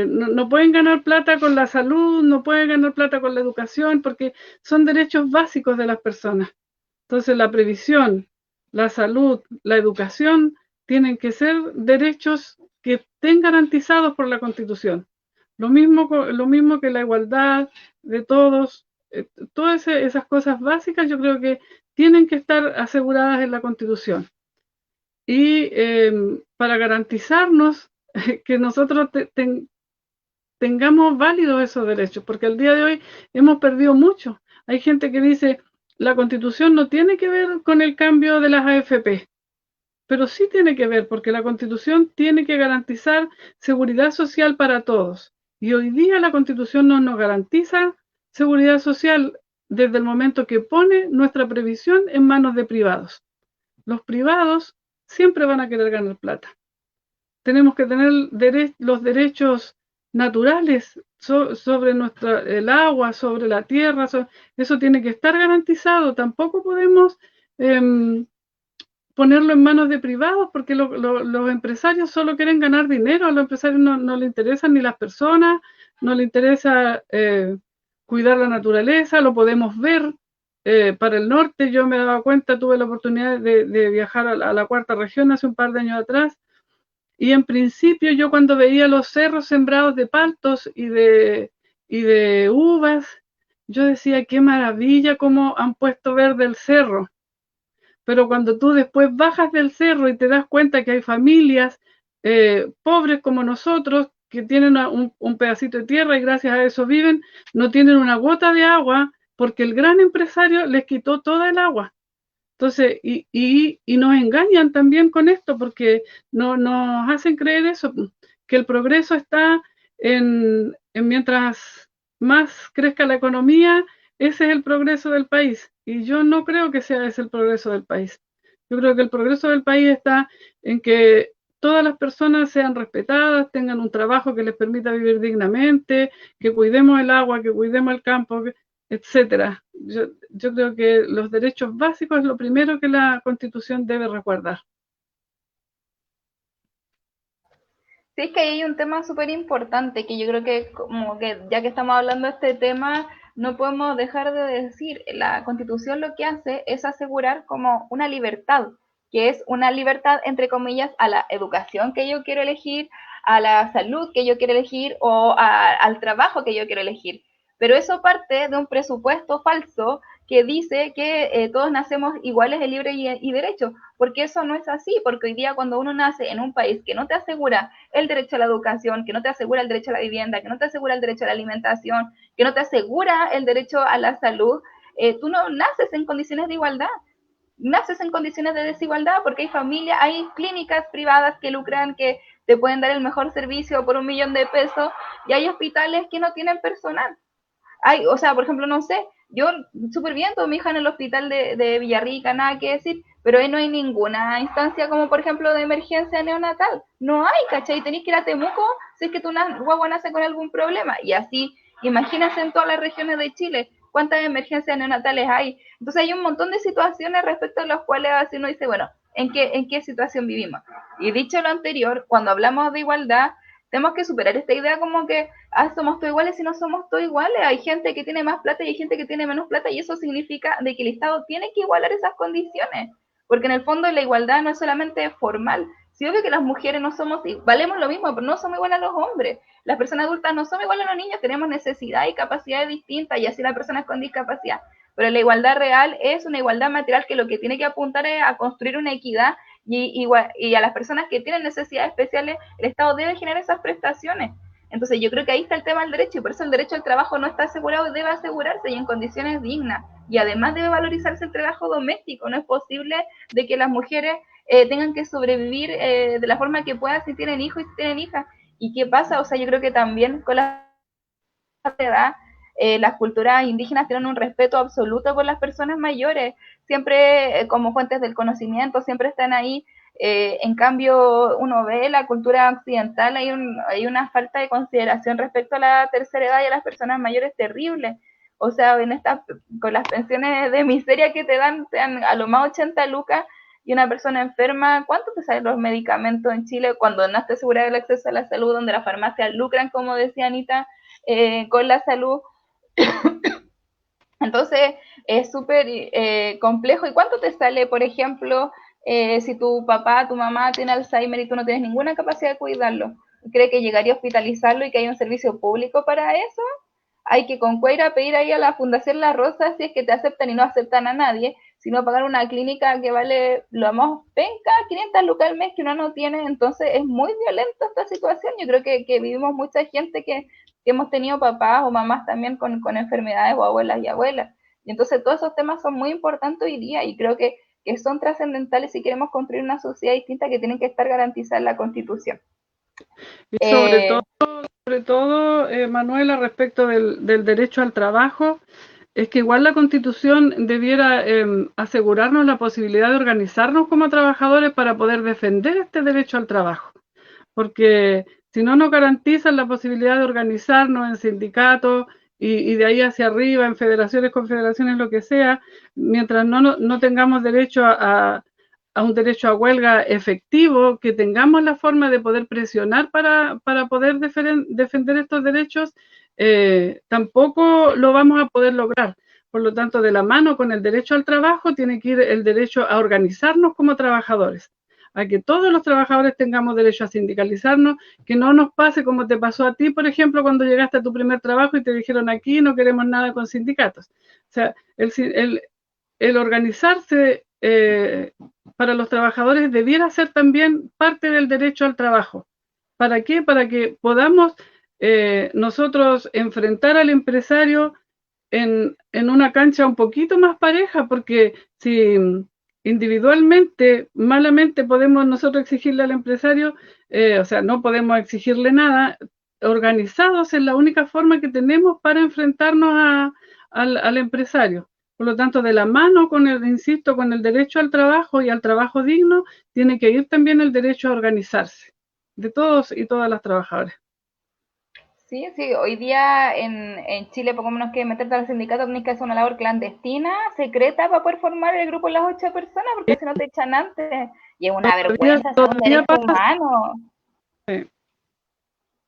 No pueden ganar plata con la salud, no pueden ganar plata con la educación, porque son derechos básicos de las personas. Entonces la previsión, la salud, la educación tienen que ser derechos que estén garantizados por la Constitución. Lo mismo que la igualdad de todos, todas esas cosas básicas yo creo que tienen que estar aseguradas en la Constitución. Y para garantizarnos que nosotros tengamos válidos esos derechos, porque al día de hoy hemos perdido mucho. Hay gente que dice, la Constitución no tiene que ver con el cambio de las AFP, pero sí tiene que ver, porque la Constitución tiene que garantizar seguridad social para todos. Y hoy día la Constitución no nos garantiza seguridad social desde el momento que pone nuestra previsión en manos de privados. Los privados siempre van a querer ganar plata. Tenemos que tener los derechos naturales sobre el agua, sobre la tierra, eso tiene que estar garantizado. Tampoco podemos ponerlo en manos de privados, porque los empresarios solo quieren ganar dinero. A los empresarios no les interesan ni las personas, no les interesa cuidar la naturaleza. Lo podemos ver para el norte. Yo me daba cuenta, tuve la oportunidad de viajar a la cuarta región hace un par de años atrás, y en principio yo cuando veía los cerros sembrados de paltos y de uvas, yo decía, qué maravilla cómo han puesto verde el cerro. Pero cuando tú después bajas del cerro y te das cuenta que hay familias pobres como nosotros, que tienen un pedacito de tierra y gracias a eso viven, no tienen una gota de agua porque el gran empresario les quitó toda el agua. Entonces, y nos engañan también con esto porque nos hacen creer eso, que el progreso está en mientras más crezca la economía, ese es el progreso del país. Y yo no creo que sea ese el progreso del país. Yo creo que el progreso del país está en que todas las personas sean respetadas, tengan un trabajo que les permita vivir dignamente, que cuidemos el agua, que cuidemos el campo, etcétera. Yo creo que los derechos básicos es lo primero que la Constitución debe resguardar. Sí, es que ahí hay un tema súper importante que yo creo que como que ya que estamos hablando de este tema, no podemos dejar de decir, la Constitución lo que hace es asegurar como una libertad, que es una libertad entre comillas a la educación que yo quiero elegir, a la salud que yo quiero elegir o al trabajo que yo quiero elegir. Pero eso parte de un presupuesto falso que dice que todos nacemos iguales en libre y derecho, porque eso no es así, porque hoy día cuando uno nace en un país que no te asegura el derecho a la educación, que no te asegura el derecho a la vivienda, que no te asegura el derecho a la alimentación, que no te asegura el derecho a la salud, tú no naces en condiciones de igualdad, naces en condiciones de desigualdad porque hay familias, hay clínicas privadas que lucran, que te pueden dar el mejor servicio por $1.000.000 y hay hospitales que no tienen personal. Hay, o sea, por ejemplo, no sé, yo súper bien, tuve mi hija en el hospital de Villarrica, nada que decir, pero ahí no hay ninguna instancia como, por ejemplo, de emergencia neonatal. No hay, ¿cachai? Tenéis que ir a Temuco si es que tu guagua nace con algún problema. Y así, imagínate en todas las regiones de Chile, cuántas emergencias neonatales hay. Entonces hay un montón de situaciones respecto a las cuales así uno dice, bueno, ¿en qué situación vivimos? Y dicho lo anterior, cuando hablamos de igualdad, tenemos que superar esta idea como que somos todos iguales y no somos todos iguales. Hay gente que tiene más plata y hay gente que tiene menos plata y eso significa de que el Estado tiene que igualar esas condiciones. Porque en el fondo la igualdad no es solamente formal. Sí, obvio que las mujeres no somos, valemos lo mismo, pero no somos iguales a los hombres. Las personas adultas no somos iguales a los niños, tenemos necesidades y capacidades distintas y así las personas con discapacidad. Pero la igualdad real es una igualdad material que lo que tiene que apuntar es a construir una equidad y a las personas que tienen necesidades especiales, el Estado debe generar esas prestaciones. Entonces yo creo que ahí está el tema del derecho y por eso el derecho al trabajo no está asegurado y debe asegurarse y en condiciones dignas. Y además debe valorizarse el trabajo doméstico. No es posible de que las mujeres tengan que sobrevivir de la forma que puedan si tienen hijos y si tienen hijas. ¿Y qué pasa? O sea, yo creo que también con la edad las culturas indígenas tienen un respeto absoluto por las personas mayores, siempre como fuentes del conocimiento, siempre están ahí. En cambio, uno ve la cultura occidental, hay una falta de consideración respecto a la tercera edad y a las personas mayores terrible. O sea, con las pensiones de miseria que te dan a lo más 80 lucas y una persona enferma, ¿cuánto te salen los medicamentos en Chile cuando no está asegurado el acceso a la salud, donde las farmacias lucran, como decía Anita, con la salud? Entonces es súper complejo. ¿Y cuánto te sale, por ejemplo, si tu papá, tu mamá tiene Alzheimer y tú no tienes ninguna capacidad de cuidarlo? ¿Cree que llegaría a hospitalizarlo y que hay un servicio público para eso? Hay que con cuera pedir ahí a la Fundación La Rosa si es que te aceptan y no aceptan a nadie, sino pagar una clínica que vale lo más penca, 500 lucas al mes que uno no tiene. Entonces es muy violenta esta situación. Yo creo que vivimos mucha gente que hemos tenido papás o mamás también con enfermedades o abuelas y abuelas. Y entonces todos esos temas son muy importantes hoy día y creo que son trascendentales si queremos construir una sociedad distinta que tienen que estar garantizadas en la Constitución. Y sobre todo Manuela, respecto del derecho al trabajo, es que igual la Constitución debiera asegurarnos la posibilidad de organizarnos como trabajadores para poder defender este derecho al trabajo. Porque si no nos garantizan la posibilidad de organizarnos en sindicatos y de ahí hacia arriba, en federaciones, confederaciones, lo que sea, mientras no tengamos derecho a un derecho a huelga efectivo, que tengamos la forma de poder presionar para poder defender estos derechos, tampoco lo vamos a poder lograr. Por lo tanto, de la mano con el derecho al trabajo tiene que ir el derecho a organizarnos como trabajadores, a que todos los trabajadores tengamos derecho a sindicalizarnos, que no nos pase como te pasó a ti, por ejemplo, cuando llegaste a tu primer trabajo y te dijeron aquí no queremos nada con sindicatos. O sea, el organizarse para los trabajadores debiera ser también parte del derecho al trabajo. ¿Para qué? Para que podamos nosotros enfrentar al empresario en una cancha un poquito más pareja, porque si individualmente, malamente podemos nosotros exigirle al empresario, o sea, no podemos exigirle nada, organizados es la única forma que tenemos para enfrentarnos al empresario. Por lo tanto, de la mano con el, insisto, con el derecho al trabajo y al trabajo digno, tiene que ir también el derecho a organizarse, de todos y todas las trabajadoras. Sí, sí, hoy día en Chile, poco menos que meterte al sindicato, tenés que hacer una labor clandestina, secreta, para poder formar el grupo de las 8 personas, porque si no te echan antes. Y es una Todavía, vergüenza, es un todavía derecho pasa. humano.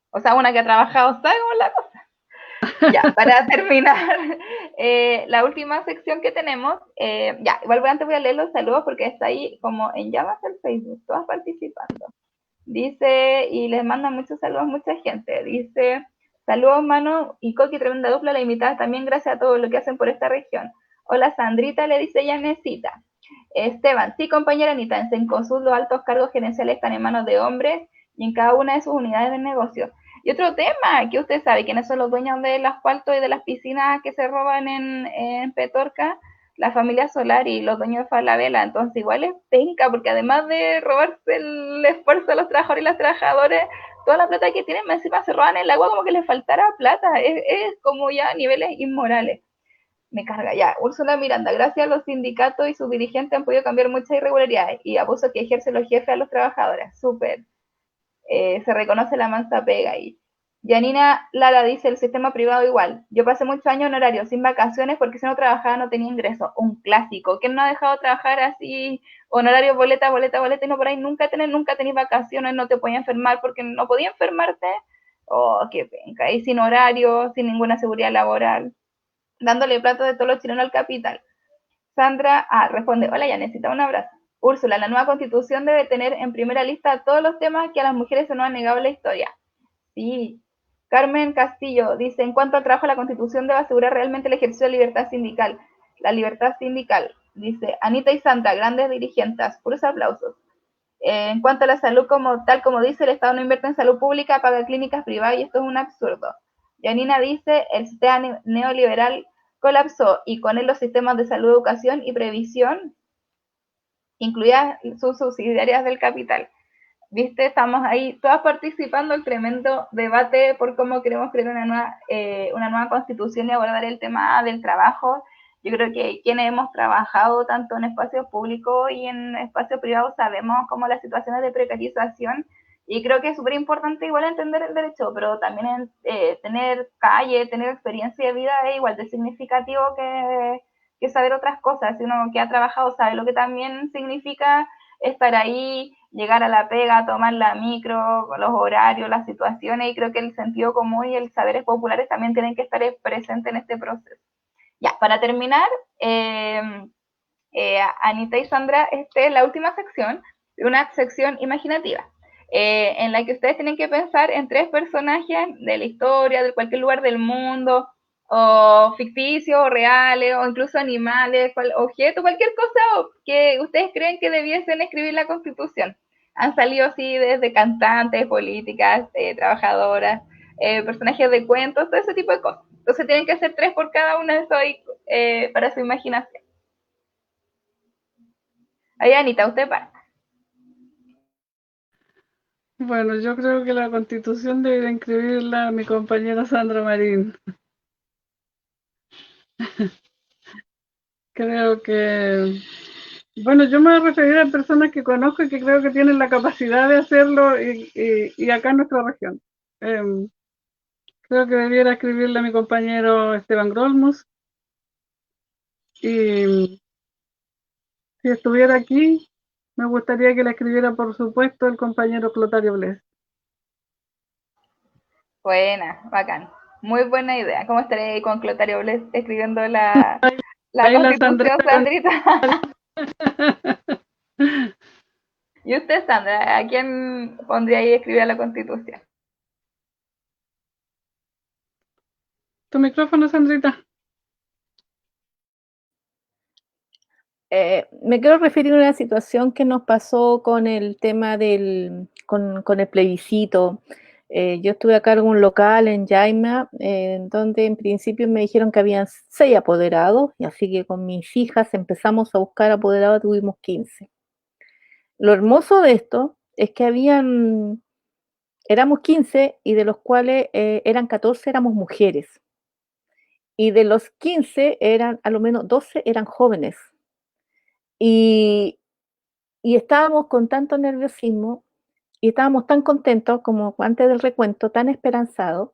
O sea, una que ha trabajado, sabe cómo es la cosa. Ya, para terminar, la última sección que tenemos, ya, igual antes voy a leer los saludos porque está ahí como en llamas el Facebook, todas participando. Dice, y les manda muchos saludos a mucha gente. Dice, saludos Manu y Coqui, tremenda dupla, la invitada también, gracias a todo lo que hacen por esta región. Hola Sandrita, le dice Yanecita. Esteban, sí compañera Anita, en Cencosud los altos cargos gerenciales están en manos de hombres y en cada una de sus unidades de negocio. Y otro tema, que usted sabe, quiénes son los dueños del asfalto y de las piscinas que se roban en Petorca, la familia Solari y los dueños de Falabella. Entonces igual es penca, porque además de robarse el esfuerzo de los trabajadores y las trabajadoras, toda la plata que tienen encima se roban el agua como que les faltara plata. Es como ya niveles inmorales. Me carga ya. Úrsula Miranda, gracias a los sindicatos y sus dirigentes han podido cambiar muchas irregularidades y abusos que ejercen los jefes a los trabajadores. Súper. Se reconoce la mansa pega ahí. Yanina Lara dice, el sistema privado igual. Yo pasé muchos años en horario, sin vacaciones, porque si no trabajaba no tenía ingreso. Un clásico. ¿Quién no ha dejado trabajar así, honorario, boleta, boleta, boleta, y no por ahí nunca tenéis vacaciones, no te podías enfermar porque no podías enfermarte? Oh, qué penca. Y sin horario, sin ninguna seguridad laboral, dándole plato de todos los chilenos al capital. Sandra responde, hola, ya necesita un abrazo. Úrsula, la nueva constitución debe tener en primera lista todos los temas que a las mujeres se nos han negado en la historia. Sí. Carmen Castillo dice, en cuanto al trabajo, la constitución debe asegurar realmente el ejercicio de libertad sindical. La libertad sindical, dice Anita y Sandra, grandes dirigentes, puros aplausos. En cuanto a la salud, tal como dice, el Estado no invierte en salud pública, paga clínicas privadas y esto es un absurdo. Yanina dice, el sistema neoliberal colapsó y con él los sistemas de salud, educación y previsión, incluidas sus subsidiarias del capital. ¿Viste? Estamos ahí todas participando en el tremendo debate por cómo queremos crear una nueva constitución y abordar el tema del trabajo. Yo creo que quienes hemos trabajado tanto en espacios públicos y en espacios privados sabemos cómo las situaciones de precarización, y creo que es súper importante igual entender el derecho, pero también tener calle, tener experiencia de vida es igual de significativo que saber otras cosas. Si uno que ha trabajado sabe lo que también significa estar ahí, llegar a la pega, tomar la micro, los horarios, las situaciones, y creo que el sentido común y el saberes populares también tienen que estar presentes en este proceso. Ya, para terminar, Anita y Sandra, esta es la última sección, una sección imaginativa, en la que ustedes tienen que pensar en 3 personajes de la historia, de cualquier lugar del mundo, o ficticios, o reales, o incluso animales, objetos, cualquier cosa que ustedes creen que debiesen escribir la Constitución. Han salido así desde cantantes, políticas, trabajadoras, personajes de cuentos, todo ese tipo de cosas. Entonces tienen que hacer 3 por cada uno de esos para su imaginación. Ahí, Anita, usted para. Bueno, yo creo que la Constitución debería inscribirla mi compañera Sandra Marín. Creo que, bueno, yo me voy a referir a personas que conozco y que creo que tienen la capacidad de hacerlo y acá en nuestra región. Creo que debiera escribirle a mi compañero Esteban Grolmus, y si estuviera aquí, me gustaría que la escribiera, por supuesto, el compañero Clotario Bles. Buena, bacán. Muy buena idea. ¿Cómo estaré ahí con Clotario Bles escribiendo la Ahí la Constitución, Sandrita. Sandrita? ¿Y usted, Sandra, a quién pondría ahí a escribir la Constitución? Tu micrófono, Sandrita. Me quiero referir a una situación que nos pasó con el tema con el plebiscito. Yo estuve a cargo de un local en Yaima, donde en principio me dijeron que habían 6 apoderados, y así que con mis hijas empezamos a buscar apoderados, tuvimos 15. Lo hermoso de esto es que éramos 15 y de los cuales eran 14 éramos mujeres. Y de los 15 eran, a lo menos 12 eran jóvenes. Y, y estábamos con tanto nerviosismo y estábamos tan contentos como antes del recuento, tan esperanzados,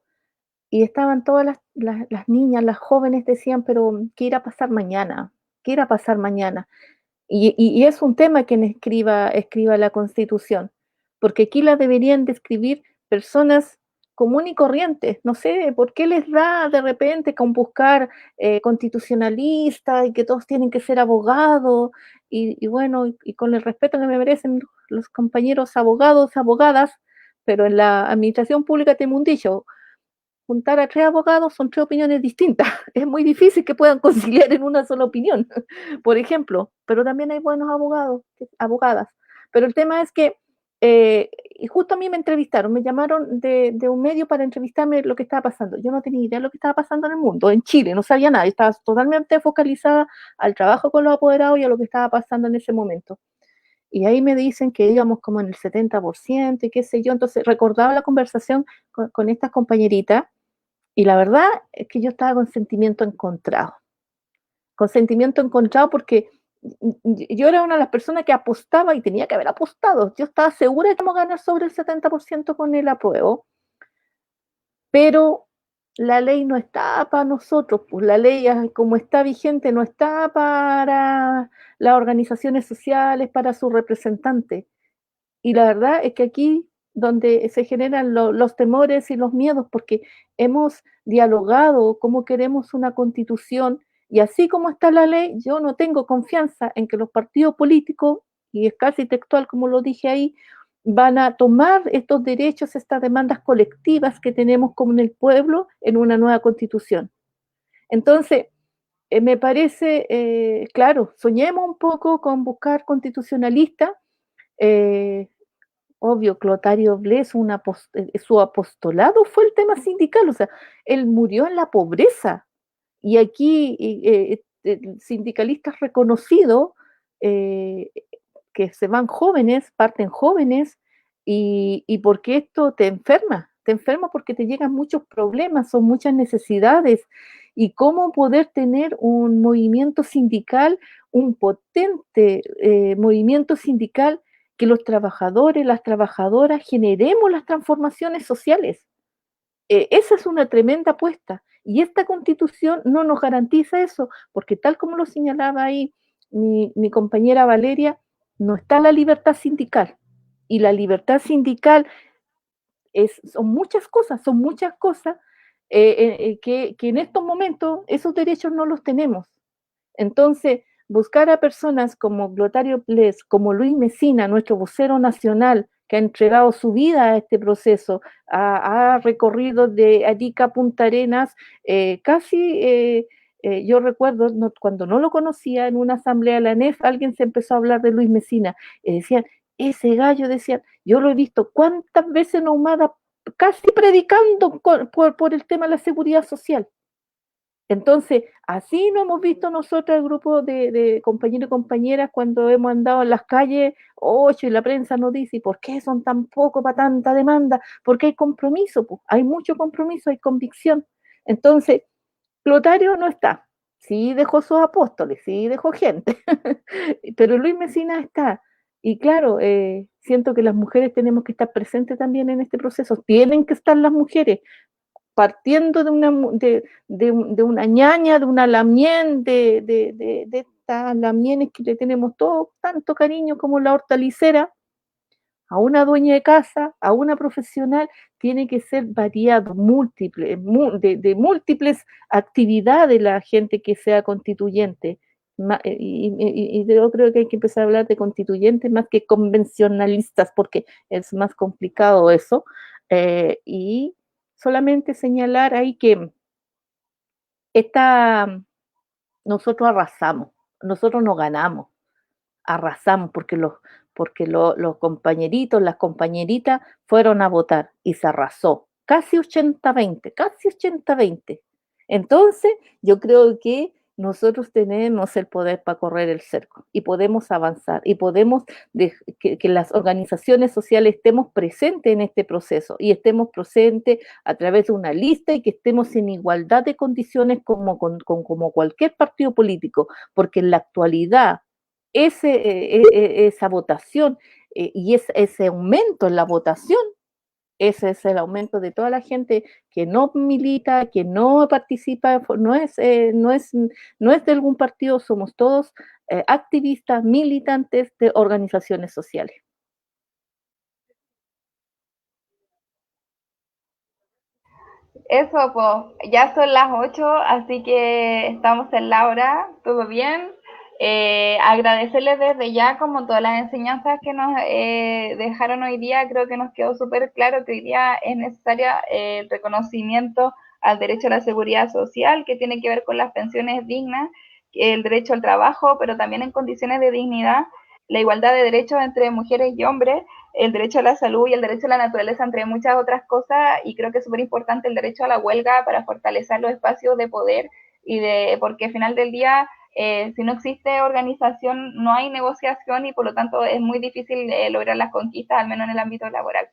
y estaban todas las niñas, las jóvenes decían, pero ¿qué irá a pasar mañana? ¿Qué irá a pasar mañana? Y es un tema que escriba la Constitución, porque aquí la deberían de escribir personas común y corrientes. No sé por qué les da de repente con buscar constitucionalistas y que todos tienen que ser abogados, y bueno, y con el respeto que me merecen los compañeros abogados, abogadas, pero en la administración pública tengo un dicho: juntar a 3 abogados son 3 opiniones distintas. Es muy difícil que puedan conciliar en una sola opinión, por ejemplo, pero también hay buenos abogados, abogadas. Pero el tema es que, y justo a mí me entrevistaron, me llamaron de un medio para entrevistarme lo que estaba pasando. Yo no tenía idea de lo que estaba pasando en el mundo, en Chile, no sabía nada, estaba totalmente focalizada al trabajo con los apoderados y a lo que estaba pasando en ese momento. Y ahí me dicen que íbamos como en el 70% y qué sé yo. Entonces recordaba la conversación con estas compañeritas, y la verdad es que yo estaba con sentimiento encontrado porque yo era una de las personas que apostaba y tenía que haber apostado. Yo estaba segura de que íbamos a ganar sobre el 70% con el apruebo, pero la ley no está para nosotros, pues la ley como está vigente no está para las organizaciones sociales, para sus representantes. Y la verdad es que aquí donde se generan los temores y los miedos, porque hemos dialogado cómo queremos una constitución, y así como está la ley, yo no tengo confianza en que los partidos políticos, y es casi textual como lo dije ahí, van a tomar estos derechos, estas demandas colectivas que tenemos como el pueblo en una nueva constitución. Entonces, me parece, claro, soñemos un poco con buscar constitucionalistas. eh, Obvio, Clotario Blest, su apostolado fue el tema sindical, o sea, él murió en la pobreza. Y aquí sindicalistas reconocidos, eh, que se van jóvenes, parten jóvenes, y porque esto te enferma porque te llegan muchos problemas, son muchas necesidades, y cómo poder tener un movimiento sindical, un potente movimiento sindical, que los trabajadores, las trabajadoras generemos las transformaciones sociales. Esa es una tremenda apuesta, y esta constitución no nos garantiza eso, porque tal como lo señalaba ahí mi compañera Valeria, no está la libertad sindical, y la libertad sindical son muchas cosas que en estos momentos esos derechos no los tenemos. Entonces, buscar a personas como Clotario Blest, como Luis Mesina, nuestro vocero nacional, que ha entregado su vida a este proceso, ha recorrido de Arica a Punta Arenas, yo recuerdo cuando no lo conocía en una asamblea de la ANEF, alguien se empezó a hablar de Luis Mesina, y decían, ese gallo, decían, yo lo he visto cuántas veces en Ahumada, casi predicando por el tema de la seguridad social. Entonces, así no hemos visto nosotros el grupo de compañeros y compañeras cuando hemos andado en las calles 8 y la prensa nos dice: ¿por qué son tan pocos para tanta demanda? Porque hay compromiso, pues, hay mucho compromiso, hay convicción. Entonces, Clotario no está, sí dejó sus apóstoles, sí dejó gente, pero Luis Mesina está. Y claro, siento que las mujeres tenemos que estar presentes también en este proceso, tienen que estar las mujeres, partiendo de una ñaña, de una lamien, de estas lamienes que le tenemos todo tanto cariño como la hortalicera, a una dueña de casa, a una profesional, tiene que ser variado, múltiple, de múltiples actividades la gente que sea constituyente. Y yo creo que hay que empezar a hablar de constituyentes más que convencionalistas, porque es más complicado eso. Y solamente señalar ahí que esta, nosotros arrasamos. nosotros no ganamos, arrasamos porque los compañeritos, las compañeritas fueron a votar y se arrasó. Casi 80-20, casi 80-20. Entonces, yo creo que nosotros tenemos el poder para correr el cerco y podemos avanzar y podemos que las organizaciones sociales estemos presentes en este proceso y estemos presentes a través de una lista y que estemos en igualdad de condiciones como cualquier partido político, porque en la actualidad esa votación y ese aumento en la votación, ese es el aumento de toda la gente que no milita, que no participa, no es de algún partido, somos todos activistas, militantes de organizaciones sociales. Eso, pues, ya son las 8, así que estamos en la hora, todo bien. Agradecerles desde ya como todas las enseñanzas que nos dejaron hoy día. Creo que nos quedó súper claro que hoy día es necesaria el reconocimiento al derecho a la seguridad social, que tiene que ver con las pensiones dignas, el derecho al trabajo, pero también en condiciones de dignidad, la igualdad de derechos entre mujeres y hombres, el derecho a la salud y el derecho a la naturaleza, entre muchas otras cosas, y creo que es súper importante el derecho a la huelga para fortalecer los espacios de poder porque al final del día, si no existe organización, no hay negociación y por lo tanto es muy difícil lograr las conquistas, al menos en el ámbito laboral.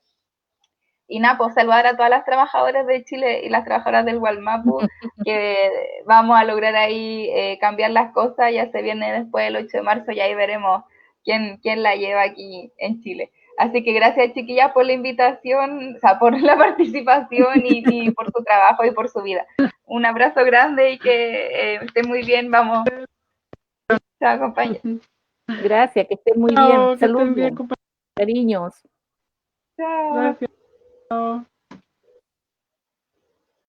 Y nada, pues saludar a todas las trabajadoras de Chile y las trabajadoras del Gualmapu, que vamos a lograr ahí cambiar las cosas. Ya se viene después del 8 de marzo y ahí veremos quién la lleva aquí en Chile. Así que gracias, chiquillas, por la invitación, o sea, por la participación y por su trabajo y por su vida. Un abrazo grande y que estén muy bien. Vamos. Chao, compañeros. Gracias, que estén muy Chao, bien. que estén bien, Saludos, cariños. Chao. gracias.